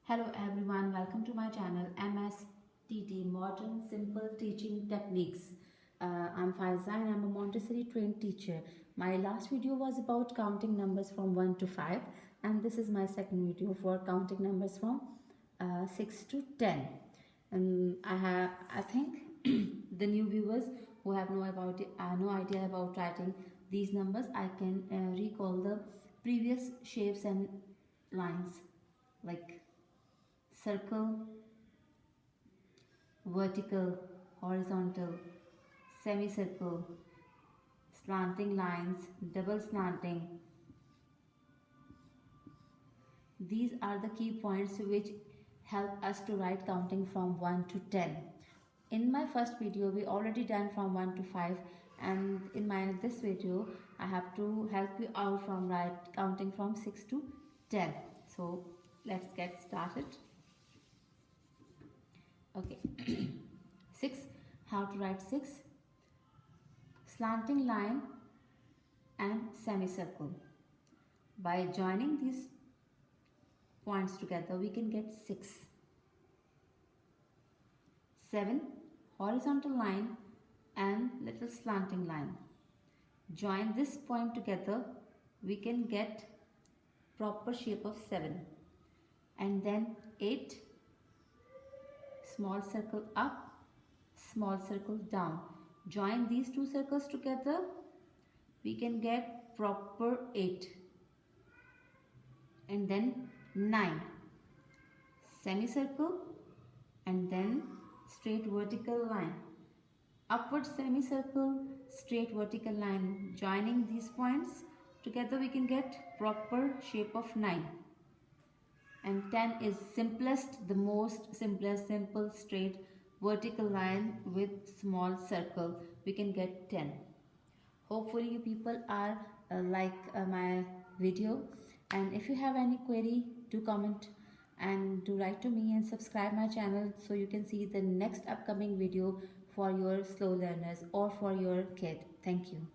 Hello everyone, welcome to my channel MSTT Modern Simple Teaching Techniques. I'm Faiza and I'm a Montessori trained teacher. My last video was about counting numbers from 1 to 5 and this is my second video for counting numbers from 6 to 10. And I think the new viewers who have no idea about writing these numbers, I can recall the previous shapes and lines like circle, vertical, horizontal, semicircle, slanting lines, double slanting. These are the key points which help us to write counting from 1 to 10. In my first video, we already done from 1 to 5, and in this video, I have to help you out from counting from 6 to 10. So let's get started. Okay, 6, how to write 6? Slanting line and semicircle. By joining these points together, we can get 6. 7, horizontal line and little slanting line. Join this point together, we can get proper shape of 7. And then 8, small circle up, small circle down. Join these two circles together, we can get proper 8. And then 9, semicircle and then straight vertical line. Upward semicircle, straight vertical line. Joining these points together, we can get proper shape of 9. And 10 is the most simplest, simple, straight vertical line with small circle. We can get 10. Hopefully you people are like my video, and if you have any query, do comment and do write to me and subscribe my channel so you can see the next upcoming video for your slow learners or for your kid. Thank you.